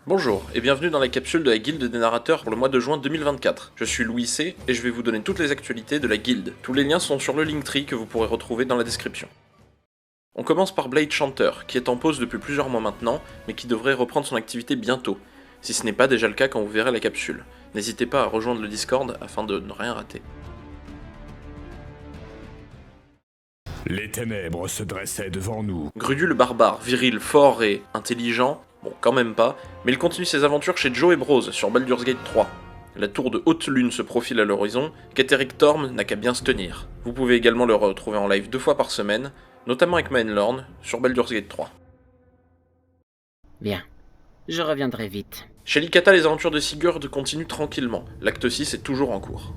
Bonjour et bienvenue dans la capsule de la Guilde des narrateurs pour le mois de juin 2024. Je suis Louis C et je vais vous donner toutes les actualités de la guilde. Tous les liens sont sur le Linktree que vous pourrez retrouver dans la description. On commence par Blade Chanter, qui est en pause depuis plusieurs mois maintenant, mais qui devrait reprendre son activité bientôt, si ce n'est pas déjà le cas quand vous verrez la capsule. N'hésitez pas à rejoindre le Discord afin de ne rien rater. Les ténèbres se dressaient devant nous. Grudu le barbare, viril, fort et intelligent, bon quand même pas, mais il continue ses aventures chez Joe et Bros sur Baldur's Gate 3. La tour de Haute Lune se profile à l'horizon, qu'Etheric Thorm n'a qu'à bien se tenir. Vous pouvez également le retrouver en live 2 fois par semaine, notamment avec Mainlorn sur Baldur's Gate 3. Bien, je reviendrai vite. Chez Licata, les aventures de Sigurd continuent tranquillement, l'acte 6 est toujours en cours.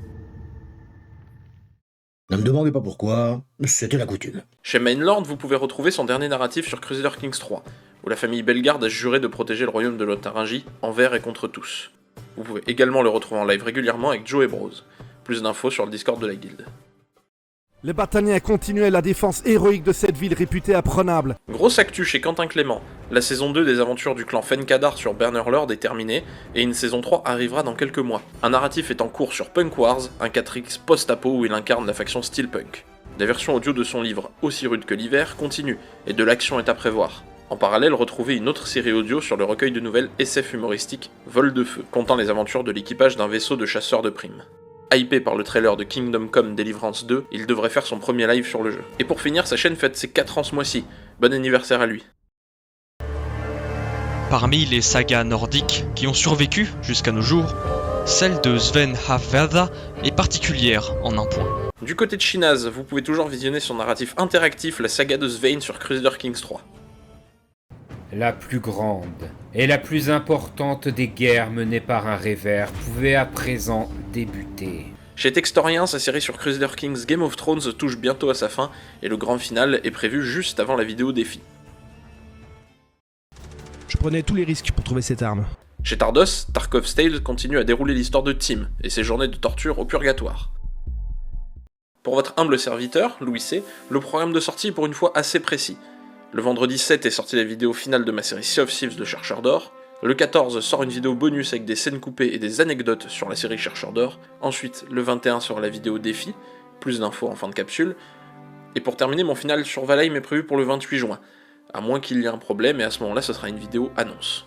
Ne me demandez pas pourquoi, c'était la coutume. Chez Mainlord, vous pouvez retrouver son dernier narratif sur Crusader Kings 3, où la famille Bellegarde a juré de protéger le royaume de Lotharingie envers et contre tous. Vous pouvez également le retrouver en live régulièrement avec Joe et Bros. Plus d'infos sur le Discord de la guilde. Les Battaniens continuaient la défense héroïque de cette ville réputée imprenable. Grosse actu chez Quentin Clément. La saison 2 des aventures du clan Fenkadar sur Bannerlord est terminée, et une saison 3 arrivera dans quelques mois. Un narratif est en cours sur Punk Wars, un 4X post-apo où il incarne la faction Steelpunk. La version audio de son livre Aussi rude que l'hiver continue, et de l'action est à prévoir. En parallèle, retrouvez une autre série audio sur le recueil de nouvelles SF humoristique Vol de Feu, comptant les aventures de l'équipage d'un vaisseau de chasseurs de primes. Hypé par le trailer de Kingdom Come Deliverance 2, il devrait faire son premier live sur le jeu. Et pour finir, sa chaîne fête ses 4 ans ce mois-ci. Bon anniversaire à lui. Parmi les sagas nordiques qui ont survécu jusqu'à nos jours, celle de Sven Hafverda est particulière en un point. Du côté de Shinaz, vous pouvez toujours visionner son narratif interactif, la saga de Svein sur Crusader Kings 3. La plus grande et la plus importante des guerres menées par un rêveur pouvait à présent débuter. Chez Textorien, sa série sur Crusader Kings Game of Thrones touche bientôt à sa fin, et le grand final est prévu juste avant la vidéo défi. Je prenais tous les risques pour trouver cette arme. Chez Tardos, Tarkov's Tale continue à dérouler l'histoire de Tim, et ses journées de torture au purgatoire. Pour votre humble serviteur, Louis C, le programme de sortie est pour une fois assez précis. Le vendredi 7 est sortie la vidéo finale de ma série Sea of Thieves de Chercheurs d'Or. Le 14 sort une vidéo bonus avec des scènes coupées et des anecdotes sur la série Chercheurs d'Or. Ensuite, le 21 sort la vidéo défi, plus d'infos en fin de capsule. Et pour terminer, mon final sur Valheim est prévu pour le 28 juin. À moins qu'il y ait un problème, et à ce moment-là, ce sera une vidéo annonce.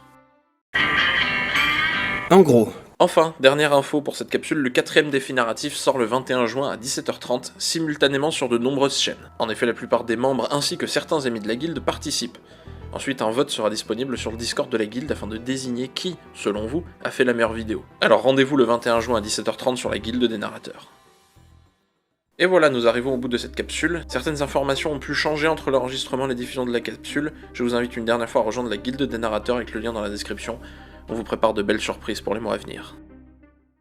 En gros, Enfin, dernière info pour cette capsule, le 4ème défi narratif sort le 21 juin à 17h30, simultanément sur de nombreuses chaînes. En effet, la plupart des membres ainsi que certains amis de la guilde participent. Ensuite, un vote sera disponible sur le Discord de la guilde afin de désigner qui, selon vous, a fait la meilleure vidéo. Alors rendez-vous le 21 juin à 17h30 sur la guilde des narrateurs. Et voilà, nous arrivons au bout de cette capsule. Certaines informations ont pu changer entre l'enregistrement et la diffusion de la capsule. Je vous invite une dernière fois à rejoindre la guilde des narrateurs avec le lien dans la description. On vous prépare de belles surprises pour les mois à venir.